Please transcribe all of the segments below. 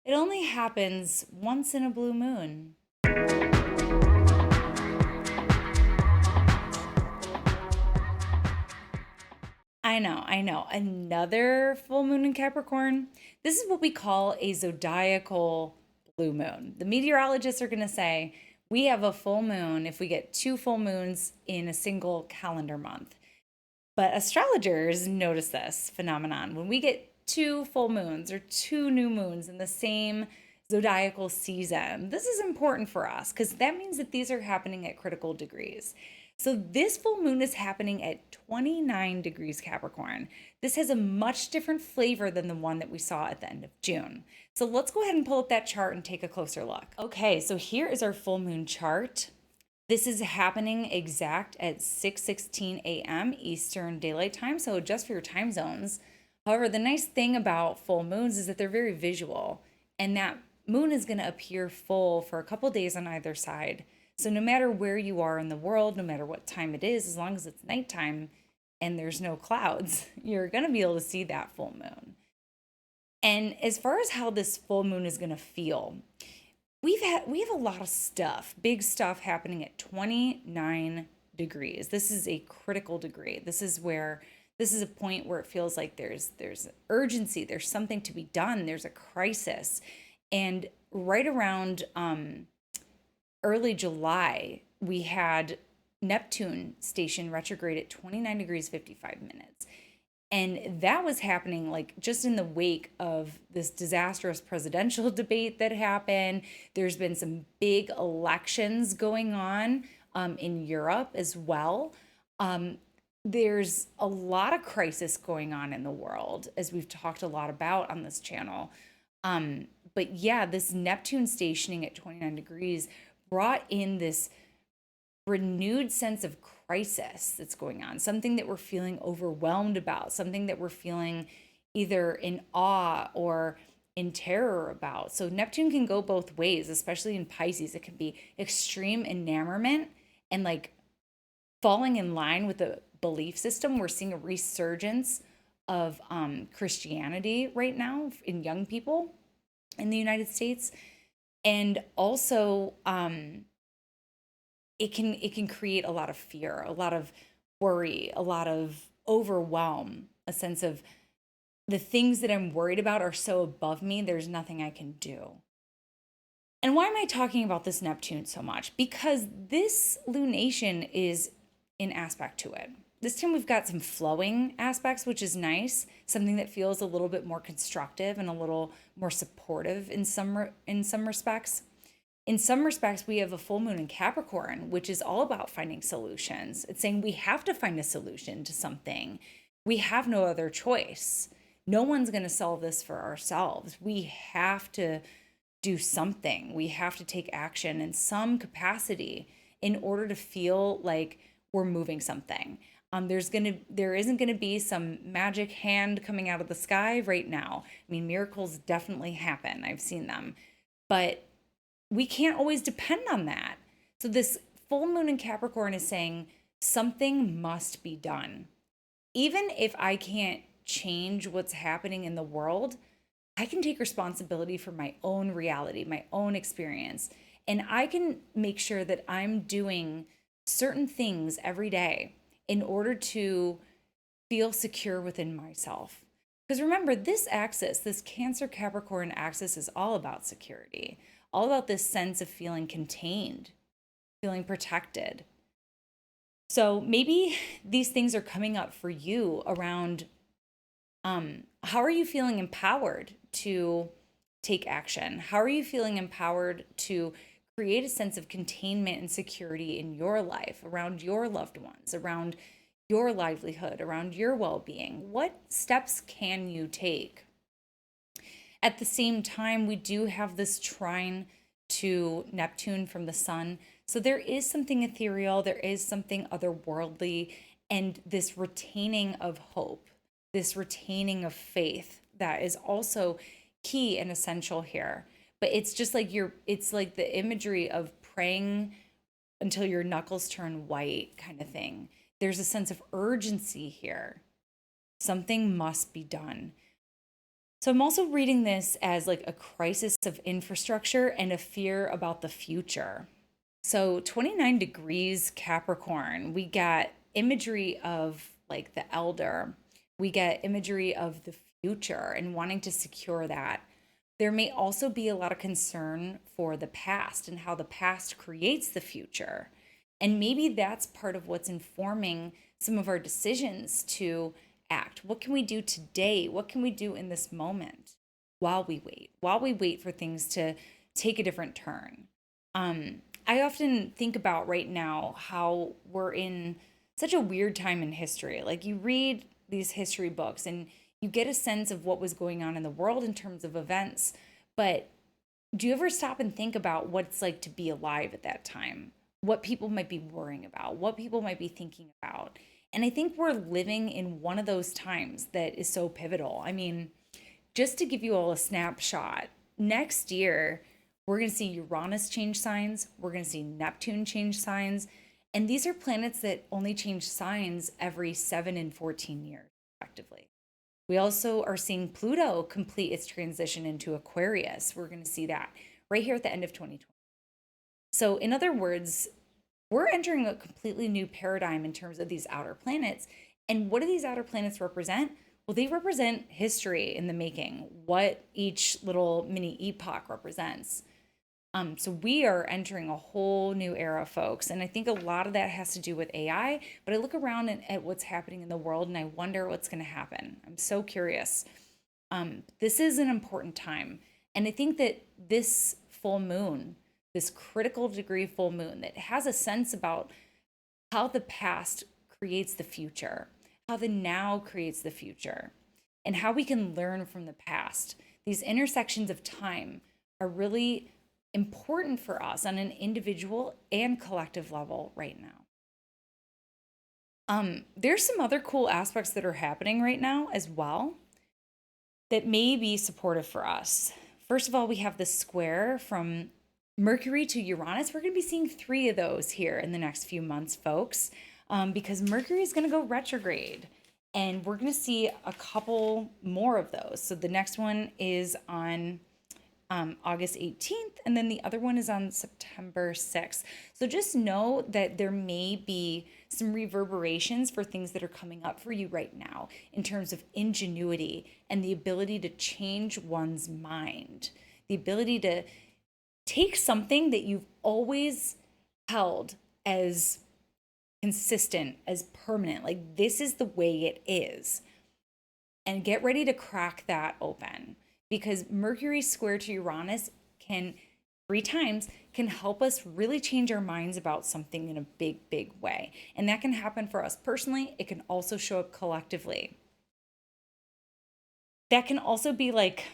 It only happens once in a blue moon. I know, I know. Another full moon in Capricorn. This is what we call a zodiacal blue moon. The meteorologists are going to say we have a full moon if we get two full moons in a single calendar month. But astrologers notice this phenomenon. When we get two full moons or two new moons in the same zodiacal season, this is important for us because that means that these are happening at critical degrees. So this full moon is happening at 29 degrees Capricorn. This has a much different flavor than the one that we saw at the end of June. So let's go ahead and pull up that chart and take a closer look. Okay, so here is our full moon chart. This is happening exact at 6:16 a.m. Eastern Daylight Time, so adjust for your time zones. However, the nice thing about full moons is that they're very visual, and that moon is going to appear full for a couple days on either side. So no matter where you are in the world, no matter what time it is, as long as it's nighttime and there's no clouds, you're going to be able to see that full moon. And as far as how this full moon is going to feel, we have a lot of stuff, big stuff happening at 29 degrees. This is a critical degree. This is a point where it feels like there's urgency, there's something to be done, there's a crisis. And right around early July, we had Neptune station retrograde at 29 degrees 55 minutes. And that was happening like just in the wake of this disastrous presidential debate that happened. There's been some big elections going on in Europe as well. There's a lot of crisis going on in the world, as we've talked a lot about on this channel. But yeah, this Neptune stationing at 29 degrees brought in this renewed sense of crisis that's going on, something that we're feeling overwhelmed about, something that we're feeling either in awe or in terror about. So Neptune can go both ways, especially in Pisces. It can be extreme enamorment and like falling in line with the belief system. We're seeing a resurgence of Christianity right now in young people in the United States. And also, it can create a lot of fear, a lot of worry, a lot of overwhelm, a sense of the things that I'm worried about are so above me, there's nothing I can do. And why am I talking about this Neptune so much? Because this lunation is in aspect to it. This time we've got some flowing aspects, which is nice, something that feels a little bit more constructive and a little more supportive in some respects. In some respects, we have a full moon in Capricorn, which is all about finding solutions. It's saying we have to find a solution to something. We have no other choice. No one's going to solve this for ourselves. We have to do something. We have to take action in some capacity in order to feel like we're moving something. There isn't gonna be some magic hand coming out of the sky right now. I mean, miracles definitely happen. I've seen them, but we can't always depend on that. So this full moon in Capricorn is saying something must be done. Even if I can't change what's happening in the world, I can take responsibility for my own reality, my own experience, and I can make sure that I'm doing certain things every day in order to feel secure within myself. Because remember, this axis, this Cancer Capricorn axis, is all about security, all about this sense of feeling contained, feeling protected. So maybe these things are coming up for you around how are you feeling empowered to take action? How are you feeling empowered to create a sense of containment and security in your life, around your loved ones, around your livelihood, around your well being? What steps can you take? At the same time, we do have this trine to Neptune from the sun. So there is something ethereal, there is something otherworldly, and this retaining of hope, this retaining of faith that is also key and essential here. But it's just like it's like the imagery of praying until your knuckles turn white kind of thing. There's a sense of urgency here. Something must be done. So I'm also reading this as like a crisis of infrastructure and a fear about the future. So 29 degrees Capricorn, we got imagery of like the elder. We get imagery of the future and wanting to secure that. There may also be a lot of concern for the past and how the past creates the future. And maybe that's part of what's informing some of our decisions to act. What can we do today? What can we do in this moment while we wait for things to take a different turn? I often think about right now how we're in such a weird time in history. Like you read these history books and you get a sense of what was going on in the world in terms of events, but do you ever stop and think about what it's like to be alive at that time? What people might be worrying about, what people might be thinking about. And I think we're living in one of those times that is so pivotal. I mean, just to give you all a snapshot, next year, we're going to see Uranus change signs, we're going to see Neptune change signs. And these are planets that only change signs every 7 and 14 years, respectively. We also are seeing Pluto complete its transition into Aquarius. We're going to see that right here at the end of 2020. So, in other words, we're entering a completely new paradigm in terms of these outer planets. And what do these outer planets represent? Well, they represent history in the making, what each little mini epoch represents. So we are entering a whole new era, folks. And I think a lot of that has to do with AI. But I look around at what's happening in the world and I wonder what's going to happen. I'm so curious. This is an important time. And I think that this full moon, this critical degree full moon that has a sense about how the past creates the future, how the now creates the future, and how we can learn from the past. These intersections of time are really important for us on an individual and collective level right now. There's some other cool aspects that are happening right now as well that may be supportive for us. First of all, we have the square from Mercury to Uranus. We're going to be seeing 3 of those here in the next few months, folks, because Mercury is going to go retrograde. And we're going to see a couple more of those. So the next one is on August 18th, and then the other one is on September 6th. So just know that there may be some reverberations for things that are coming up for you right now in terms of ingenuity and the ability to change one's mind, the ability to take something that you've always held as consistent, as permanent, like this is the way it is, and get ready to crack that open. Because Mercury square to Uranus can 3 times can help us really change our minds about something in a big, big way. And that can happen for us personally. It can also show up collectively. That can also be like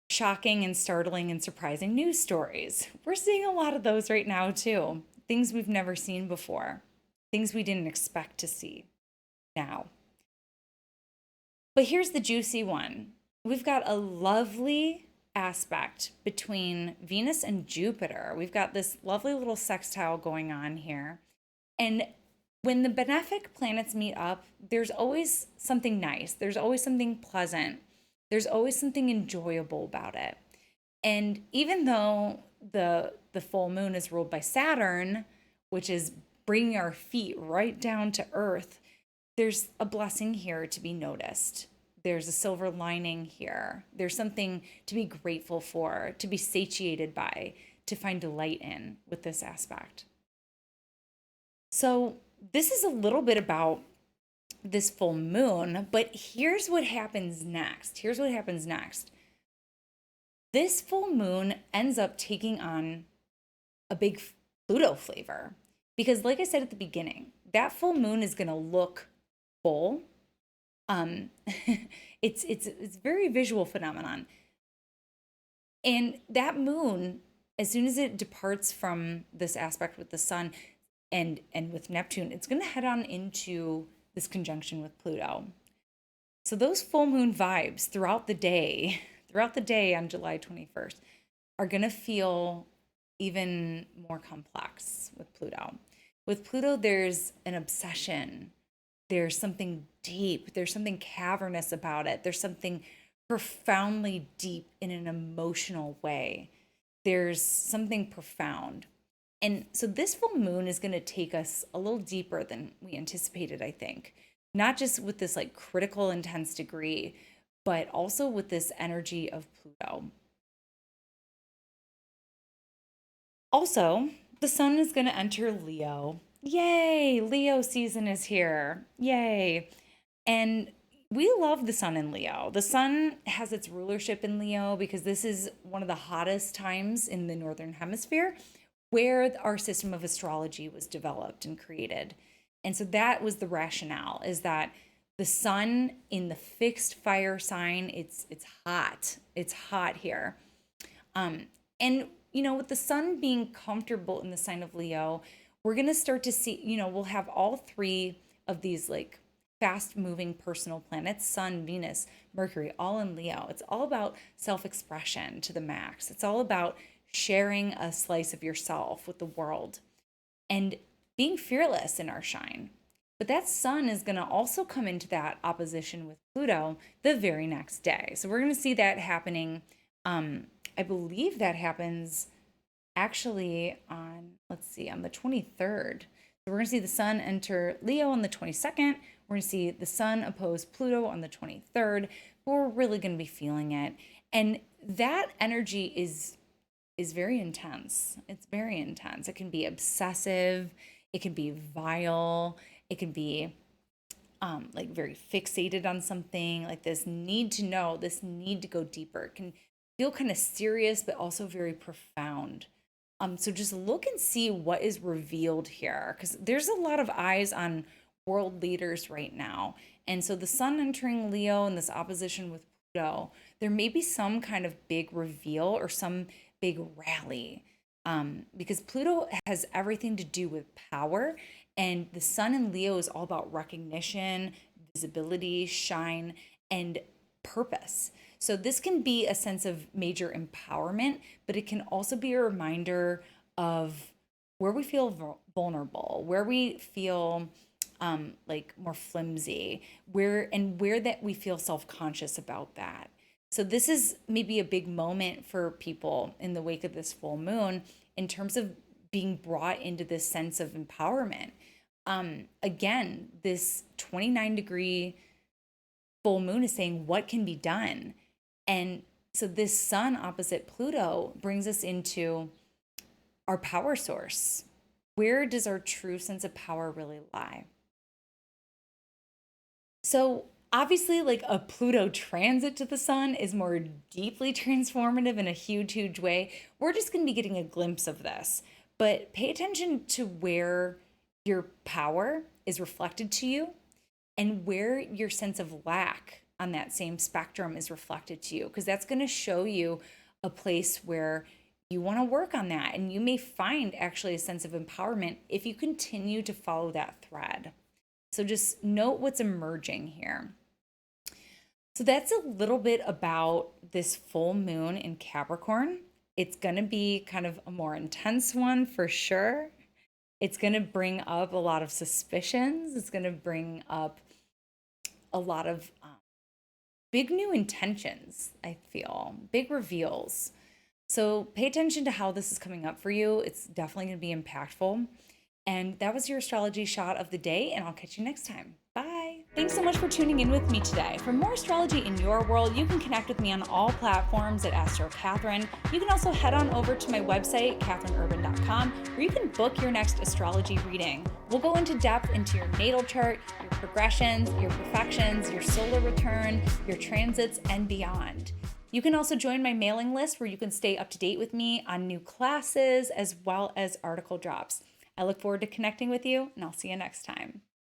shocking and startling and surprising news stories. We're seeing a lot of those right now too. Things we've never seen before, things we didn't expect to see now. But here's the juicy one. We've got a lovely aspect between Venus and Jupiter. We've got this lovely little sextile going on here. And when the benefic planets meet up, there's always something nice. There's always something pleasant. There's always something enjoyable about it. And even though the full moon is ruled by Saturn, which is bringing our feet right down to earth, there's a blessing here to be noticed. There's a silver lining here. There's something to be grateful for, to be satiated by, to find delight in with this aspect. So, this is a little bit about this full moon, but here's what happens next. Here's what happens next. This full moon ends up taking on a big Pluto flavor because, like I said at the beginning, that full moon is going to look full. It's very visual phenomenon. And that moon, as soon as it departs from this aspect with the sun and with Neptune, it's going to head on into this conjunction with Pluto. So those full moon vibes throughout the day on July 21st are going to feel even more complex with Pluto. With Pluto, there's an obsession. There's something deep. There's something cavernous about it. There's something profoundly deep in an emotional way. There's something profound. And so this full moon is going to take us a little deeper than we anticipated, I think. Not just with this like critical, intense degree, but also with this energy of Pluto. Also, the sun is going to enter Leo. Yay! Leo season is here. Yay. And we love the sun in Leo. The sun has its rulership in Leo because this is one of the hottest times in the northern hemisphere where our system of astrology was developed and created. And so that was the rationale, is that the sun in the fixed fire sign, it's hot. It's hot here. And with the sun being comfortable in the sign of Leo, we're going to start to see, we'll have all three of these like fast moving personal planets, Sun, Venus, Mercury, all in Leo. It's all about self expression to the max. It's all about sharing a slice of yourself with the world and being fearless in our shine. But that sun is going to also come into that opposition with Pluto the very next day. So we're going to see that happening. I believe that happens actually on, let's see, on the 23rd. So we're going to see the sun enter Leo on the 22nd. We're going to see the sun oppose Pluto on the 23rd. But we're really going to be feeling it. And that energy is very intense. It's very intense. It can be obsessive. It can be vile. It can be like very fixated on something, like this need to know, this need to go deeper. It can feel kind of serious, but also very profound. So just look and see what is revealed here, because there's a lot of eyes on world leaders right now. And so the sun entering Leo and this opposition with Pluto, there may be some kind of big reveal or some big rally, because Pluto has everything to do with power, and the sun in Leo is all about recognition, visibility, shine, and purpose. So this can be a sense of major empowerment, but it can also be a reminder of where we feel vulnerable, where we feel like more flimsy, where that we feel self-conscious about that. So this is maybe a big moment for people in the wake of this full moon in terms of being brought into this sense of empowerment. Again, this 29-degree full moon is saying what can be done. And so this sun opposite Pluto brings us into our power source. Where does our true sense of power really lie? So obviously, like a Pluto transit to the sun is more deeply transformative in a huge, huge way. We're just going to be getting a glimpse of this. But pay attention to where your power is reflected to you and where your sense of lack on that same spectrum is reflected to you, because that's going to show you a place where you want to work on that. And you may find actually a sense of empowerment if you continue to follow that thread. So just note what's emerging here. So that's a little bit about this full moon in Capricorn. It's going to be kind of a more intense one for sure. It's going to bring up a lot of suspicions. It's going to bring up a lot of big new intentions, I feel, big reveals. So pay attention to how this is coming up for you. It's definitely going to be impactful. And that was your astrology shot of the day, and I'll catch you next time. Bye. Thanks so much for tuning in with me today. For more astrology in your world, you can connect with me on all platforms at Astro Catherine. You can also head on over to my website, catherineurban.com, where you can book your next astrology reading. We'll go into depth into your natal chart, your progressions, your profections, your solar return, your transits, and beyond. You can also join my mailing list where you can stay up to date with me on new classes as well as article drops. I look forward to connecting with you, and I'll see you next time.